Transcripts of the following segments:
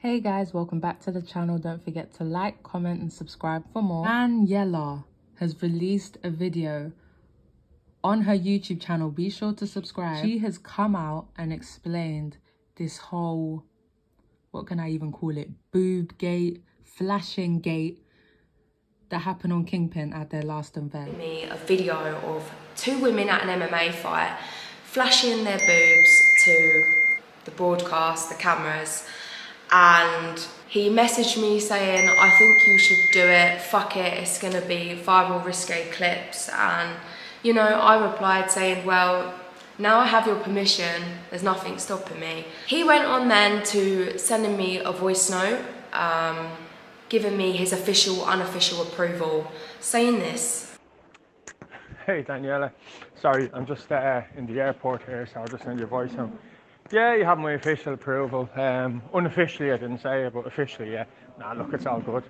Hey guys, welcome back to the channel. Don't forget to like, comment and subscribe for more. Daniella has released a video on her YouTube channel. Be sure to subscribe. She has come out and explained this whole, what can I even call it, boob gate, flashing gate that happened on Kingpyn at their last event. Me a video of two women at an MMA fight flashing their boobs to the broadcast, the cameras, and he messaged me saying, I think you should do it, fuck it, it's gonna be viral risque clips. And you know, I replied saying, well, now I have your permission, there's nothing stopping me. He went on then to sending me a voice note, giving me his official, unofficial approval, saying this. Hey Daniela, sorry, I'm just in the airport here, so I'll just send you a voice note. Yeah, you have my official approval. Unofficially, I didn't say it, but officially, yeah. Nah, look, it's all good.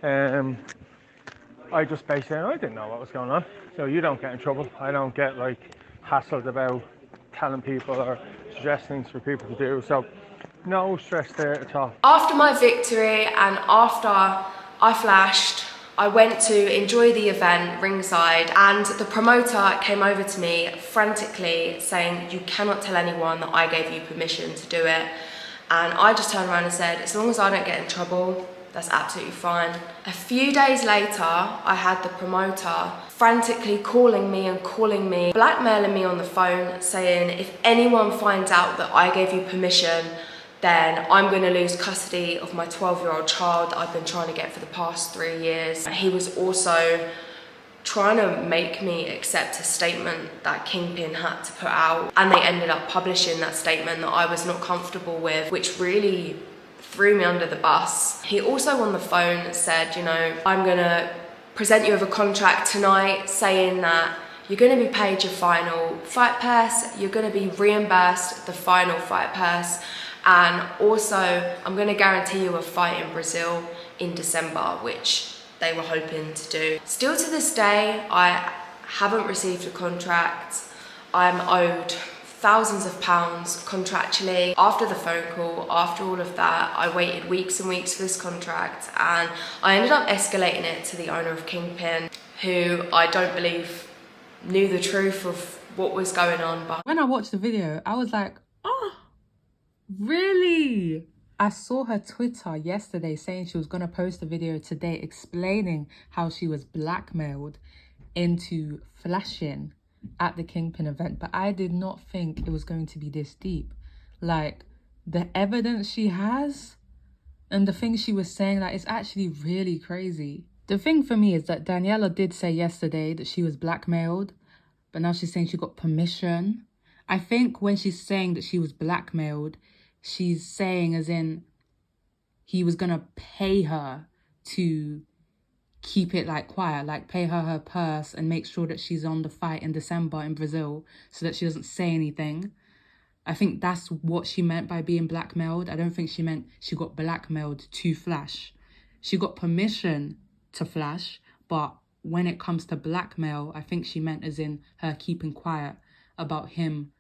I just basically, I didn't know what was going on. So you don't get in trouble. I don't get like hassled about telling people or suggesting things for people to do. So no stress there at all. After my victory and after I flashed, I went to enjoy the event ringside, and the promoter came over to me frantically saying, you cannot tell anyone that I gave you permission to do it. And I just turned around and said, as long as I don't get in trouble, that's absolutely fine. A few days later, I had the promoter frantically calling me, blackmailing me on the phone, saying if anyone finds out that I gave you permission, then I'm going to lose custody of my 12-year-old child that I've been trying to get for the past 3 years. He was also trying to make me accept a statement that Kingpyn had to put out, and they ended up publishing that statement that I was not comfortable with, which really threw me under the bus. He also on the phone said, you know, I'm going to present you with a contract tonight saying that you're going to be paid your final fight purse, you're going to be reimbursed the final fight purse, and also I'm going to guarantee you a fight in Brazil in December, which they were hoping to do. Still to this day, I haven't received a contract. I'm owed thousands of pounds contractually. After the phone call, after all of that, I waited weeks and weeks for this contract, and I ended up escalating it to the owner of Kingpyn, who I don't believe knew the truth of what was going on. But when I watched the video, I was like, oh, really? I saw her Twitter yesterday saying she was going to post a video today explaining how she was blackmailed into flashing at the Kingpyn event, but I did not think it was going to be this deep. Like, the evidence she has and the things she was saying, like, it's actually really crazy. The thing for me is that Daniella did say yesterday that she was blackmailed, but now she's saying she got permission. I think when she's saying that she was blackmailed, she's saying as in he was gonna pay her to keep it like quiet, like pay her purse and make sure that she's on the fight in December in Brazil so that she doesn't say anything. I think that's what she meant by being blackmailed. I don't think she meant she got blackmailed to flash. She got permission to flash, but when it comes to blackmail, I think she meant as in her keeping quiet about him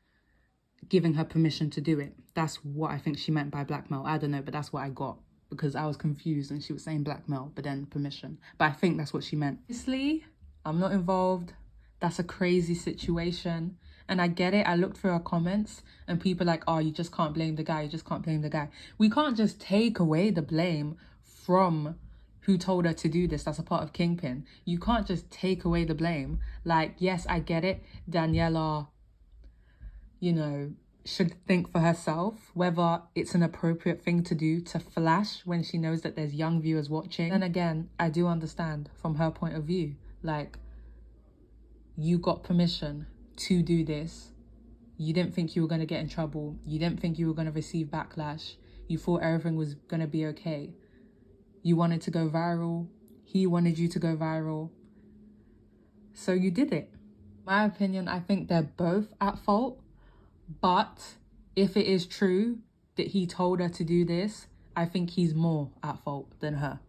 giving her permission to do it. That's what I think she meant by blackmail. I don't know, but that's what I got, because I was confused and she was saying blackmail, but then permission. But I think that's what she meant. Obviously, I'm not involved. That's a crazy situation. And I get it. I looked through her comments and people are like, oh, you just can't blame the guy. You just can't blame the guy. We can't just take away the blame from who told her to do this. That's a part of Kingpyn. You can't just take away the blame. Like, yes, I get it. Daniella, you know, should think for herself whether it's an appropriate thing to do to flash when she knows that there's young viewers watching. And again, I do understand from her point of view, like, you got permission to do this. You didn't think you were going to get in trouble. You didn't think you were going to receive backlash. You thought everything was going to be okay. You wanted to go viral. He wanted you to go viral. So you did it. My opinion, I think they're both at fault. But if it is true that he told her to do this, I think he's more at fault than her.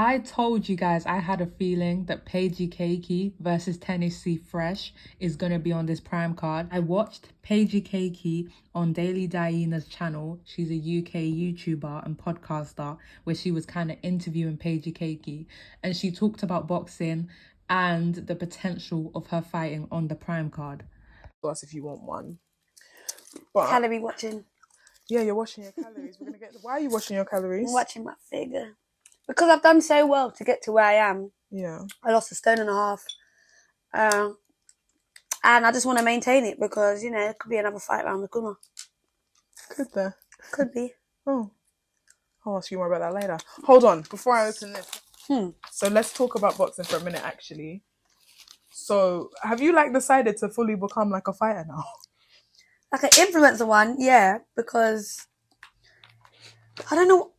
I told you guys I had a feeling that Paige Cakey versus Tennessee Fresh is going to be on this Prime card. I watched Paige Cakey on Danielas' channel. She's a UK YouTuber and podcaster where she was kind of interviewing Paige Cakey. And she talked about boxing and the potential of her fighting on the Prime card. Us if you want one. But Calorie watching. yeah, you're watching your calories. We're gonna get. Why are you watching your calories? I'm watching my figure. Because I've done so well to get to where I am. Yeah. I lost 1.5 stone. And I just want to maintain it because, you know, it could be another fight around the corner. Could there? Could be. Oh. I'll ask you more about that later. Hold on, before I open this. So let's talk about boxing for a minute, actually. So, have you decided to fully become a fighter now? Like an influencer one, yeah, because I don't know.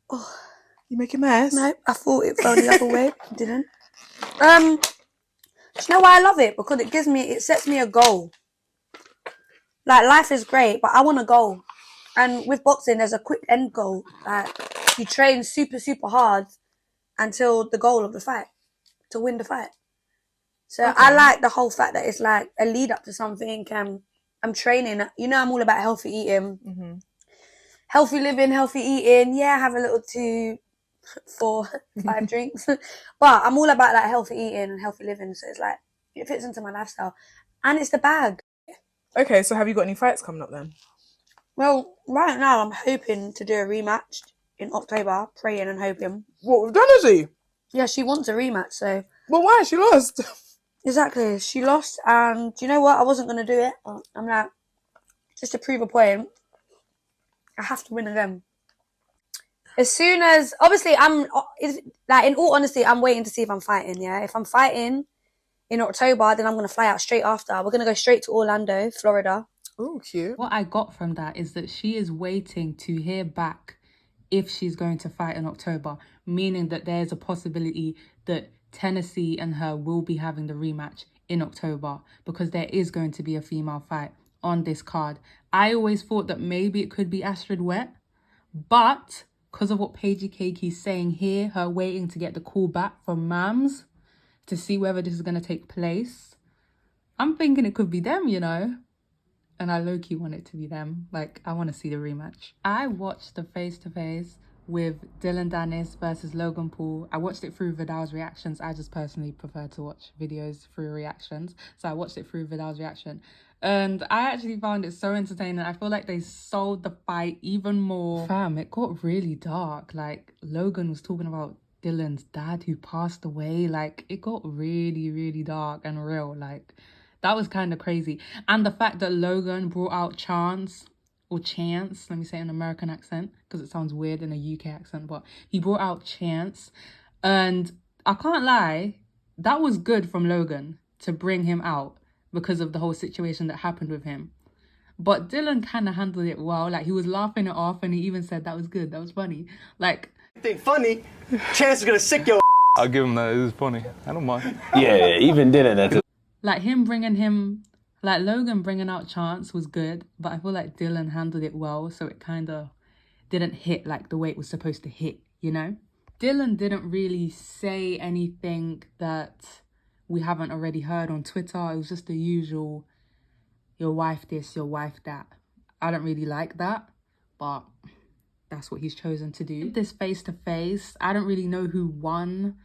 Oh, You make a mess? no, I thought it fell the other way. It didn't. Do you know why I love it? Because it sets me a goal. Life is great, but I want a goal. And with boxing, there's a quick end goal. You train super, super hard until the goal of the fight, to win the fight. So Okay. I like the whole fact that it's like a lead up to something. I'm training. You know, I'm all about healthy eating. Mm-hmm. Healthy living, healthy eating. Yeah, have a little 2, 4, 5 drinks. But I'm all about healthy eating and healthy living. So it's it fits into my lifestyle. And it's the bag. Okay, so have you got any fights coming up then? Well, right now I'm hoping to do a rematch in October. Praying and hoping. What, with Danielas? Yeah, she wants a rematch, so... Well, why? She lost. Exactly. She lost, and you know what? I wasn't going to do it. I'm just to prove a point, I have to win again. As soon as... Obviously, in all honesty, I'm waiting to see if I'm fighting, yeah? If I'm fighting in October, then I'm going to fly out straight after. We're going to go straight to Orlando, Florida. Oh, cute. What I got from that is that she is waiting to hear back if she's going to fight in October, meaning that there's a possibility that Tennessee and her will be having the rematch in October because there is going to be a female fight on this card. I always thought that maybe it could be Astrid Wet, but because of what Paige Cakey's saying here, her waiting to get the call back from Mams to see whether this is going to take place, I'm thinking it could be them, you know. And I low-key want it to be them. I want to see the rematch. I watched the face-to-face with Dillion Danis versus Logan Paul. I watched it through Vidal's reactions. I just personally prefer to watch videos through reactions. So I watched it through Vidal's reaction. And I actually found it so entertaining. I feel like they sold the fight even more. Fam, it got really dark. Logan was talking about Dillion's dad who passed away. It got really, really dark and real. That was kind of crazy. And the fact that Logan brought out Chance, let me say it in an American accent, because it sounds weird in a UK accent, but he brought out Chance. And I can't lie, that was good from Logan to bring him out because of the whole situation that happened with him. But Dillion kind of handled it well. He was laughing it off and he even said that was good, that was funny. Think funny, Chance is gonna sick your I'll give him that, it was funny. I don't mind. Yeah, even Dylan, that's Logan bringing out Chance was good, but I feel like Dillion handled it well, so it kind of didn't hit the way it was supposed to hit, you know? Dillion didn't really say anything that we haven't already heard on Twitter. It was just the usual, your wife this, your wife that. I don't really like that, but that's what he's chosen to do. This face-to-face, I don't really know who won.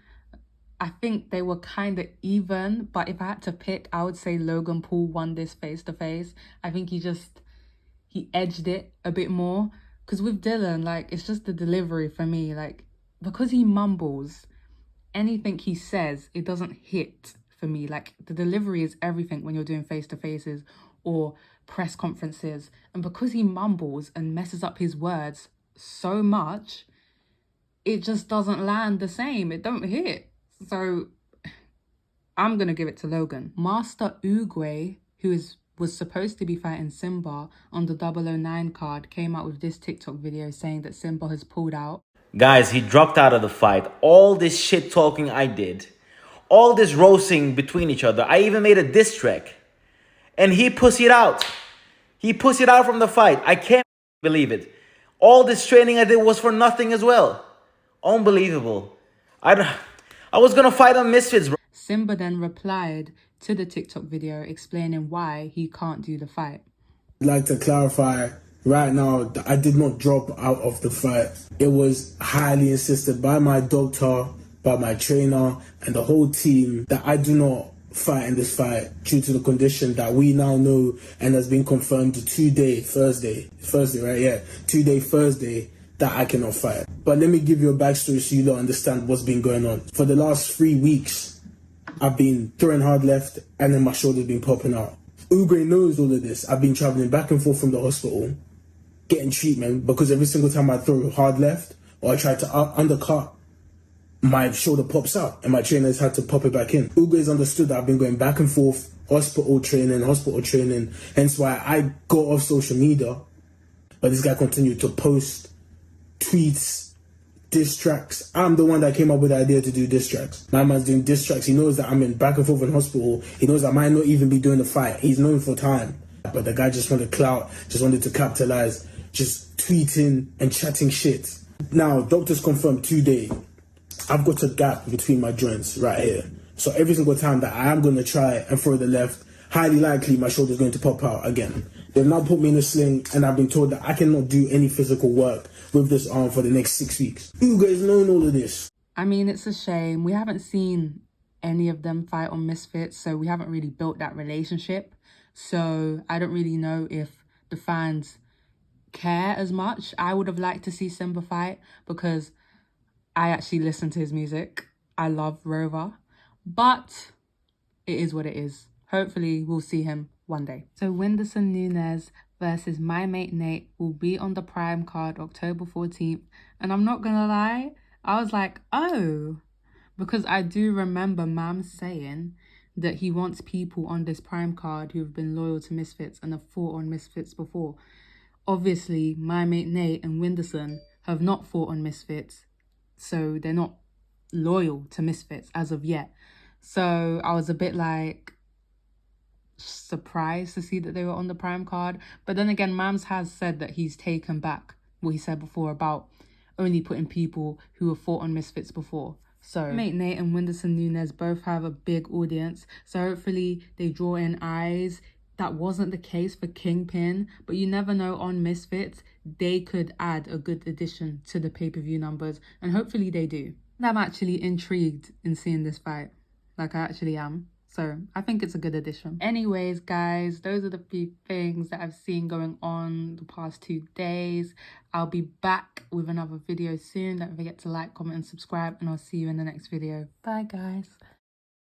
I think they were kind of even, but if I had to pick, I would say Logan Paul won this face-to-face. I think he edged it a bit more. Because with Dillion, it's just the delivery for me. Because he mumbles, anything he says, it doesn't hit for me. The delivery is everything when you're doing face-to-faces or press conferences. And because he mumbles and messes up his words so much, it just doesn't land the same. It don't hit. So I'm going to give it to Logan. Master Uguay, who was supposed to be fighting Simba on the 009 card, came out with this TikTok video saying that Simba has pulled out. Guys, he dropped out of the fight. All this shit talking I did. All this roasting between each other. I even made a diss track. And he pussied out. He pussied out from the fight. I can't believe it. All this training I did was for nothing as well. Unbelievable. I was gonna fight on Misfits, bro. Simba then replied to the TikTok video explaining why he can't do the fight. I'd like to clarify right now that I did not drop out of the fight. It was highly insisted by my doctor, by my trainer, and the whole team that I do not fight in this fight due to the condition that we now know and has been confirmed to Thursday, right? Yeah, Thursday, that I cannot fight. But let me give you a backstory so you don't understand what's been going on. For the last 3 weeks, I've been throwing hard left and then my shoulder's been popping out. Ubre knows all of this. I've been traveling back and forth from the hospital, getting treatment, because every single time I throw hard left or I try to undercut, my shoulder pops out and my trainers had to pop it back in. Uguay's understood that I've been going back and forth, hospital training, hence why I got off social media. But this guy continued to post tweets, diss tracks. I'm the one that came up with the idea to do diss tracks. My man's doing diss tracks. He knows that I'm in back and forth in hospital. He knows I might not even be doing the fight. He's known for time. But the guy just wanted clout, just wanted to capitalize, just tweeting and chatting shit. Now, doctors confirmed today, I've got a gap between my joints right here. So every single time that I am going to try and throw the left, highly likely my shoulder's going to pop out again. They've now put me in a sling and I've been told that I cannot do any physical work with this arm for the next 6 weeks. You guys know all of this. I mean, it's a shame. We haven't seen any of them fight on Misfits, so we haven't really built that relationship. So I don't really know if the fans care as much. I would have liked to see Simba fight because I actually listen to his music. I love Rover, but it is what it is. Hopefully we'll see him one day. So Whindersson Nunes versus my mate Nate will be on the Prime card October 14th. And I'm not gonna lie, I was like, oh, because I do remember Mam saying that he wants people on this Prime card who have been loyal to Misfits and have fought on Misfits before. Obviously, my mate Nate and Whindersson have not fought on Misfits, so they're not loyal to Misfits as of yet. So I was a bit like surprised to see that they were on the Prime card. But then again, Mams has said that he's taken back what he said before about only putting people who have fought on Misfits before. So mate Nate and Whindersson Nunes both have a big audience, so hopefully they draw in eyes. That wasn't the case for Kingpyn, but you never know, on Misfits they could add a good addition to the pay-per-view numbers, and hopefully they do. I'm actually intrigued in seeing this fight, like I actually am. So I think it's a good addition. Anyways, guys, those are the few things that I've seen going on the past 2 days. I'll be back with another video soon. Don't forget to like, comment, and subscribe, and I'll see you in the next video. Bye, guys.